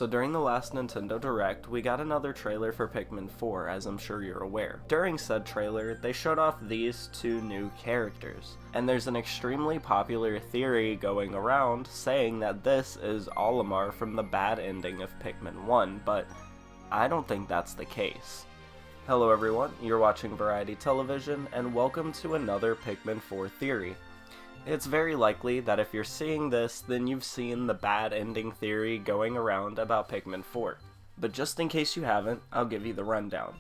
So during the last Nintendo Direct, we got another trailer for Pikmin 4, as I'm sure you're aware. During said trailer, they showed off these two new characters, and there's an extremely popular theory going around saying that this is Olimar from the bad ending of Pikmin 1, but I don't think that's the case. Hello everyone, you're watching Variety Television, and welcome to another Pikmin 4 theory. It's very likely that if you're seeing this, then you've seen the bad ending theory going around about Pikmin 4. But just in case you haven't, I'll give you the rundown.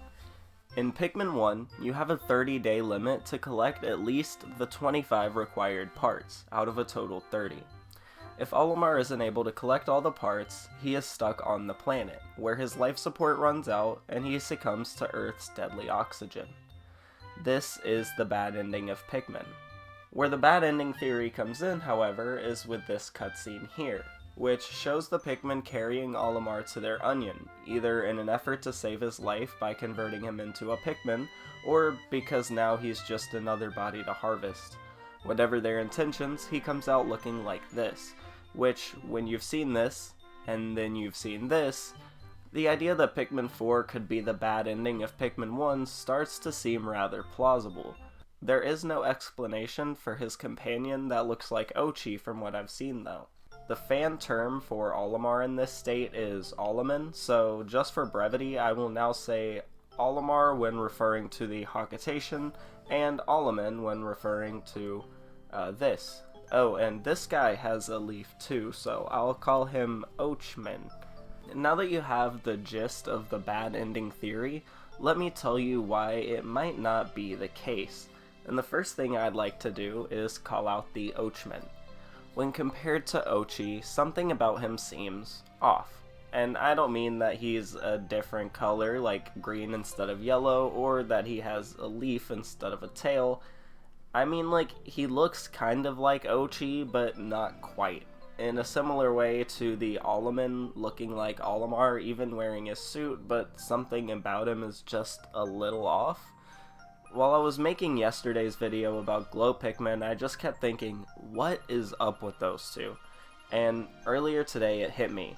In Pikmin 1, you have a 30-day limit to collect at least the 25 required parts, out of a total 30. If Olimar isn't able to collect all the parts, he is stuck on the planet, where his life support runs out and he succumbs to Earth's deadly oxygen. This is the bad ending of Pikmin. Where the bad ending theory comes in, however, is with this cutscene here, which shows the Pikmin carrying Olimar to their onion, either in an effort to save his life by converting him into a Pikmin, or because now he's just another body to harvest. Whatever their intentions, he comes out looking like this, which, when you've seen this, and then you've seen this, the idea that Pikmin 4 could be the bad ending of Pikmin 1 starts to seem rather plausible. There is no explanation for his companion that looks like Ochi from what I've seen though. The fan term for Olimar in this state is Oliman, so just for brevity I will now say Olimar when referring to the Hawkitation, and Oliman when referring to this. Oh, and this guy has a leaf too, so I'll call him Ochman. Now that you have the gist of the bad ending theory, let me tell you why it might not be the case. And the first thing I'd like to do is call out the Ochman. When compared to Ochi, something about him seems off. And I don't mean that he's a different color, like green instead of yellow, or that he has a leaf instead of a tail. I mean, like, he looks kind of like Ochi, but not quite. In a similar way to the Oliman looking like Olimar, even wearing his suit, but something about him is just a little off. While I was making yesterday's video about Glow Pikmin, I just kept thinking, what is up with those two? And earlier today it hit me.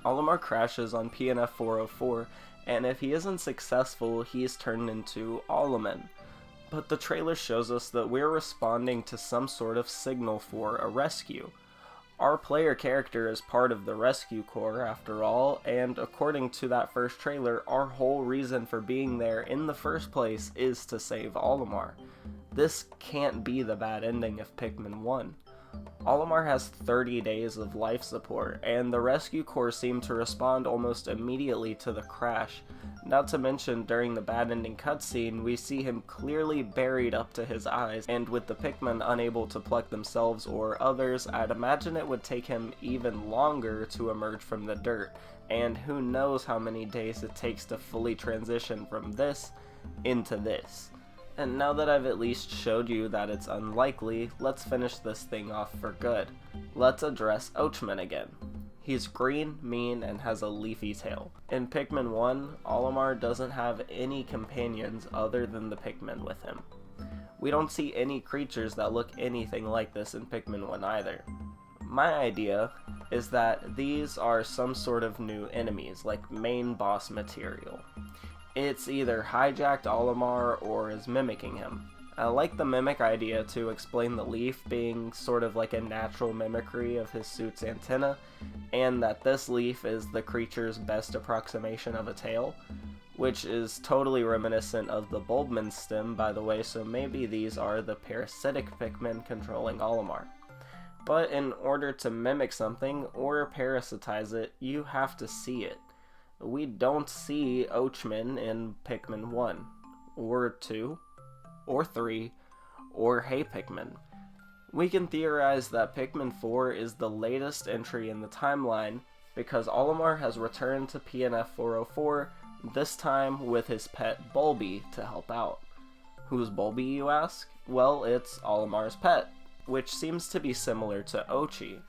Olimar crashes on PNF 404, and if he isn't successful, he's turned into Oliman. But the trailer shows us that we're responding to some sort of signal for a rescue. Our player character is part of the rescue corps after all, and according to that first trailer, our whole reason for being there in the first place is to save Olimar. This can't be the bad ending of Pikmin 1. Olimar has 30 days of life support, and the rescue corps seem to respond almost immediately to the crash. Not to mention, during the bad ending cutscene, we see him clearly buried up to his eyes, and with the Pikmin unable to pluck themselves or others, I'd imagine it would take him even longer to emerge from the dirt, and who knows how many days it takes to fully transition from this into this. And now that I've at least showed you that it's unlikely, let's finish this thing off for good. Let's address Ochman again. He's green, mean, and has a leafy tail. In Pikmin 1, Olimar doesn't have any companions other than the Pikmin with him. We don't see any creatures that look anything like this in Pikmin 1 either. My idea is that these are some sort of new enemies, like main boss material. It's either hijacked Olimar or is mimicking him. I like the mimic idea to explain the leaf being sort of like a natural mimicry of his suit's antenna, and that this leaf is the creature's best approximation of a tail, which is totally reminiscent of the Bulbmin stem, by the way, so maybe these are the parasitic Pikmin controlling Olimar. But in order to mimic something or parasitize it, you have to see it. We don't see Ochman in Pikmin 1, or 2, or 3, or Hey Pikmin. We can theorize that Pikmin 4 is the latest entry in the timeline because Olimar has returned to PNF 404, this time with his pet Bulby to help out. Who's Bulby, you ask? Well, it's Olimar's pet, which seems to be similar to Ochi.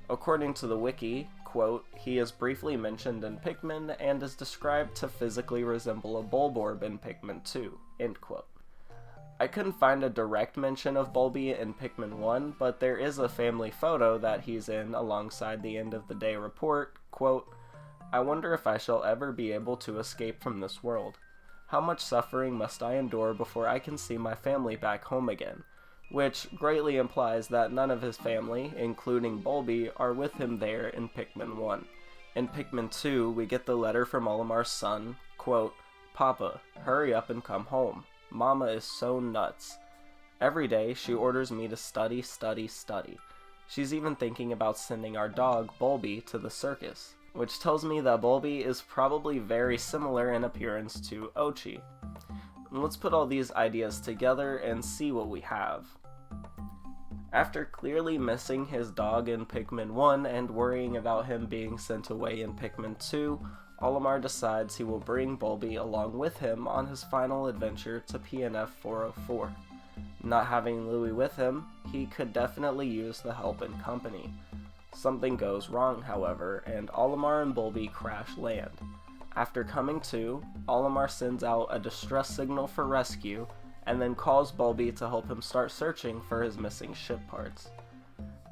According to the wiki, quote, he is briefly mentioned in Pikmin and is described to physically resemble a Bulborb in Pikmin 2, end quote. I couldn't find a direct mention of Bulby in Pikmin 1, but there is a family photo that he's in alongside the end of the day report, quote, I wonder if I shall ever be able to escape from this world. How much suffering must I endure before I can see my family back home again? Which greatly implies that none of his family, including Bulby, are with him there in Pikmin 1. In Pikmin 2, we get the letter from Olimar's son, quote, "Papa, hurry up and come home. Mama is so nuts. Every day she orders me to study, study, study. She's even thinking about sending our dog, Bulby, to the circus." Which tells me that Bulby is probably very similar in appearance to Ochi. Let's put all these ideas together and see what we have. After clearly missing his dog in Pikmin 1 and worrying about him being sent away in Pikmin 2, Olimar decides he will bring Bulby along with him on his final adventure to PNF 404. Not having Louie with him, he could definitely use the help and company. Something goes wrong, however, and Olimar and Bulby crash land. After coming to, Olimar sends out a distress signal for rescue, and then calls Bulby to help him start searching for his missing ship parts.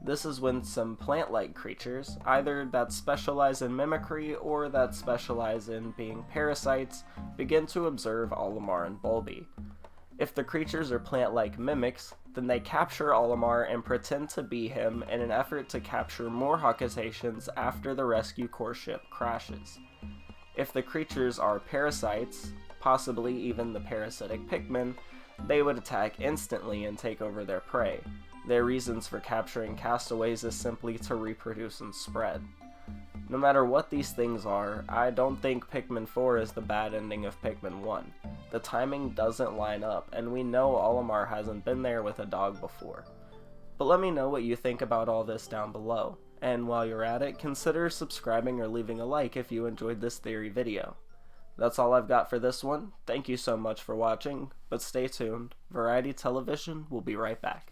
This is when some plant-like creatures, either that specialize in mimicry or that specialize in being parasites, begin to observe Olimar and Bulby. If the creatures are plant-like mimics, then they capture Olimar and pretend to be him in an effort to capture more Hakatations after the rescue core ship crashes. If the creatures are parasites, possibly even the parasitic Pikmin, they would attack instantly and take over their prey. Their reasons for capturing castaways is simply to reproduce and spread. No matter what these things are, I don't think Pikmin 4 is the bad ending of Pikmin 1. The timing doesn't line up, and we know Olimar hasn't been there with a dog before. But let me know what you think about all this down below, and while you're at it, consider subscribing or leaving a like if you enjoyed this theory video. That's all I've got for this one. Thank you so much for watching, but stay tuned. Variety Television will be right back.